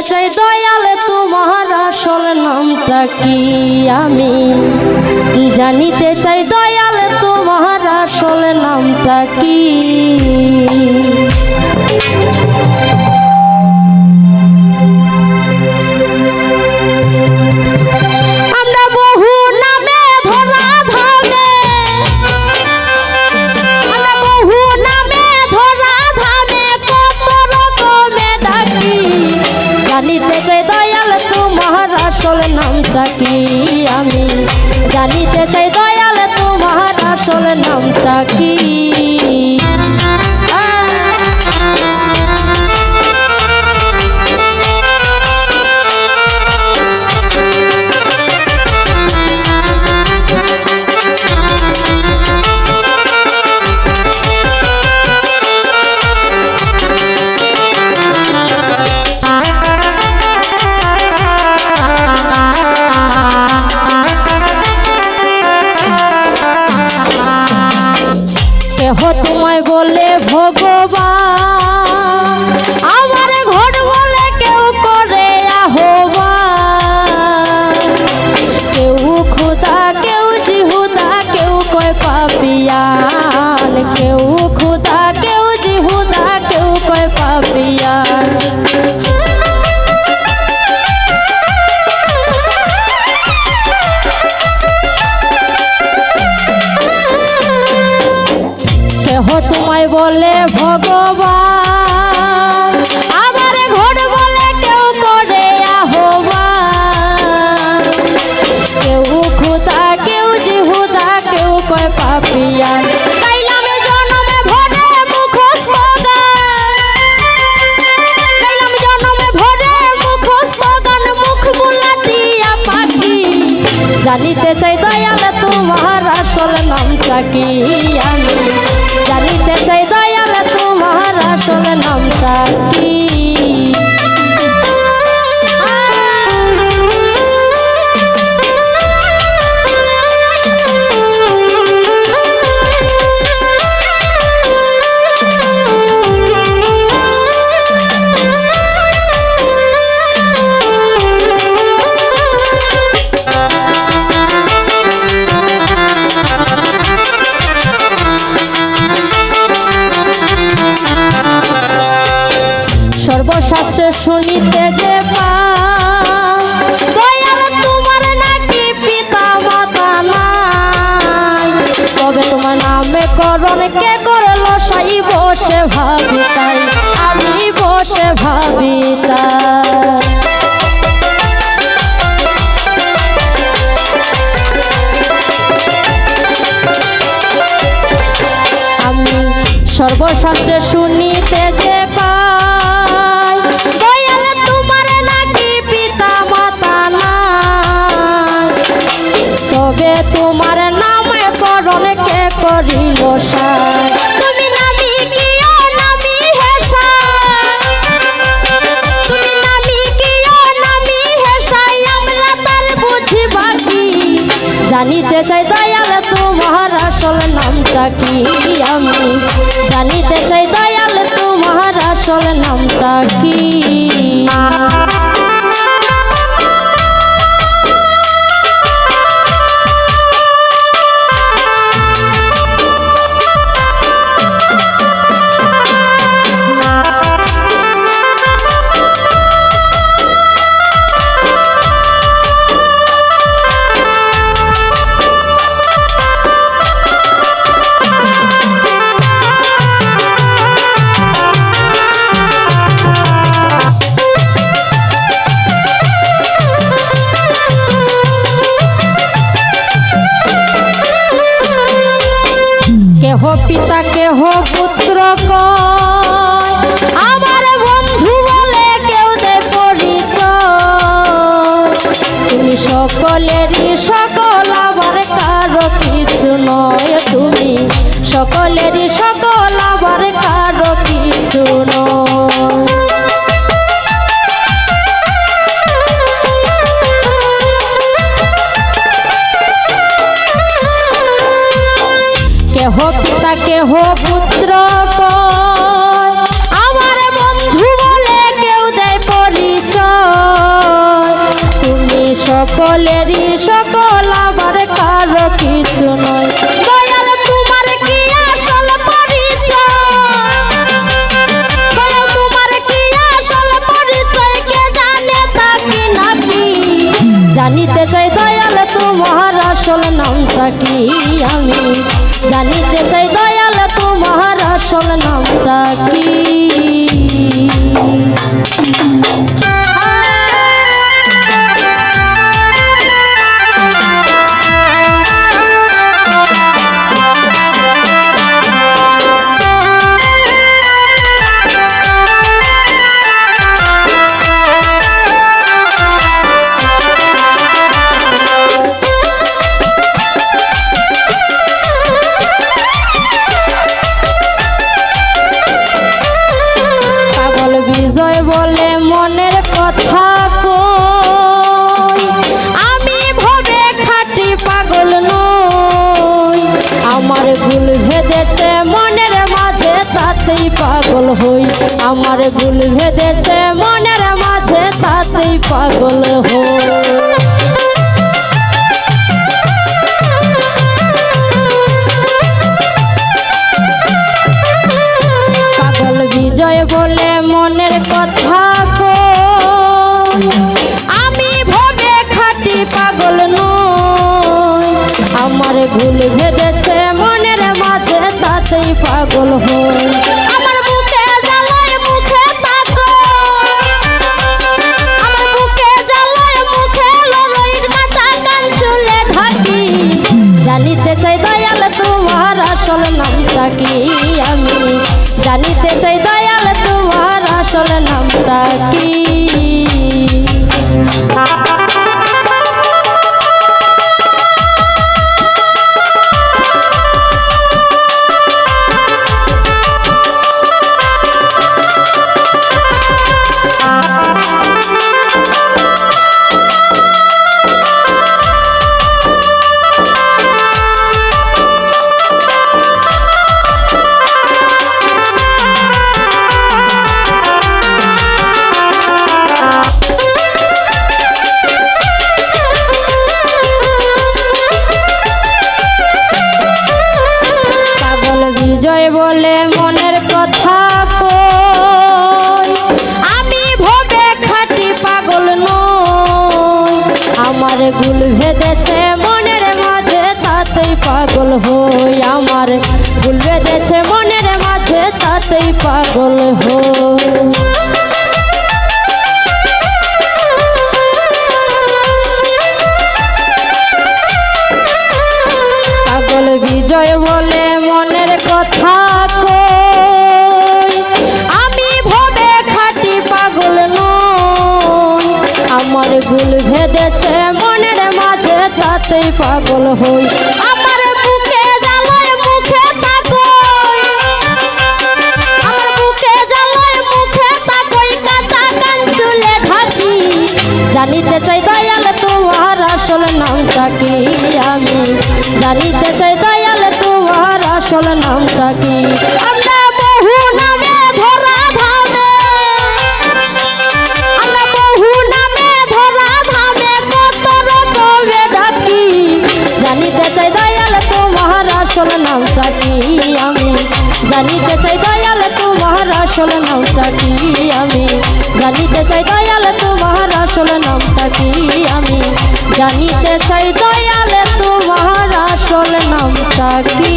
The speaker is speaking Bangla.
চাই দয়াল তোমার আসল নামটা কি আমি জানিতে চাই দয়াল তোমার আসল নামটা কি। জানিতে চাই দয়াল তোমার আসল নামটা কি আমি জানিতে চাই দয়াল তোমার আসল নামটা কি। কেহ তোমায় বলে ভগবান আমার ঘর বলে কেউ করে আহ্বান, কেউ খুদা কেউ জিহুদা কেউ কয় পাপিয়ান, কেউ খুদা কেউ জিহুদা কেউ কয় পাপিয়ান। কেহ তোমায় বলে ভগবান আমার ঘর বলে কেউ করে আহ্বান, কেউ খুদা কেউ জিহুদা কেউ কয় পাপিয়ান। গাইলাম জনমে ভরে মুখস্থ গান, গাইলাম জনমে ভরে মুখস্থ গান, মুখ বুলাটিয়া পাখি জানিতে চাই দয়াল তোমার আসল নামটা কি আমি জানিতে চাই দয়াল তোমার আসল নামটা কি। সর্বশাস্ত্রে শুনিতে যে দয়াল তোমার নাকি পিতা মাতা নাই, তবে তোমার নামে করণ কে করলো সাই বসে ভাবি তাই আমি বসে ভাবি তাই। আমি সর্বশাস্ত্রে শুনিতে যে তোমার নামে করণ কে করিল সাই, তুমি নামি কি ও নামি হেসাই, তুমি নামি কি ও নামি হেসাই আমরা তার বুঝি বাকি জানিতে চাই দয়াল তোমার আসল নামটা কি আমি জানিতে চাই দয়াল তোমার আসল নামটা কি। কেহ পিতা কেহ পুত্র কয় আমার বন্ধু বলে কেউ দে পরিচয়, তুমি সকলেরই সকল আবার কারো কিছু নয়, তুমি সকলেরই সকল আবার কারো কিছু নয়। কেহ পিতা কেহ পুত্র কয় আমার বন্ধু বলে কেউ দেয় পরিচয়, নামটা কি আমি জানিতে চাই দয়াল তোমার আসল নামটা কি বলে মনের কথা কই আমি ভবে খাঁটি পাগল নই আমার গুল ভেদেছে মনের মাঝে তাতেই পাগল হই আমার গুল ভেদেছে মনের মাঝে তাতেই পাগল হই বিজয় বলে মনের কথা কই আমি ভবে খাঁটি পাগল নই আমার ভুল ভেদেছে মনের মাঝে তাতেই পাগল হই আমার বুকে জ্বালায় মুখে তাকো আমার বুকে জ্বালায় মুখে ললইর মাথা কান চুলে ঢাকি জানিতে চাই দয়াল তোমার আসল নামটা কি আমি জানিতে চাই দয়াল তোমার আসল নামটা কি বিজয় বলে মনের কথা কই আমি ভবে খাঁটি পাগল নই আমার গুল ভেদেছে মনের মাঝে তাতেই পাগল হই আমার গুল ভেদেছে মনের মাঝে তাতেই পাগল হই পাগল বিজয় বলে মনের কথা কই আমি ভবে খাঁটি পাগল নই আমার গুল ভেদেছে মনের মাঝে তাতেই পাগল হই আমার বুকে জ্বালায় মুখে তাকই আমার বুকে জ্বালায় মুখে তাকই কাটা কান চুলে ঢাকি জানিতে চাই দয়াল তোমার আসল নামটা কি আমি জানিতে চাই দয়াল তোমার আসল নামটা কি আমরা বহু নামে ধরা ধামে আমরা বহু নামে ধরা ধামে কত রকমে ডাকি জানিতে চাই দয়াল তোমার আসল নামটা কি আমি জানিতে চাই দয়াল তোমার আসল নামটা কি আমি জানিতে চাই দয়াল তোমার আসল নামটা কি আমি জানিতে চাই দয়াল তোমার আসল নামটা কি।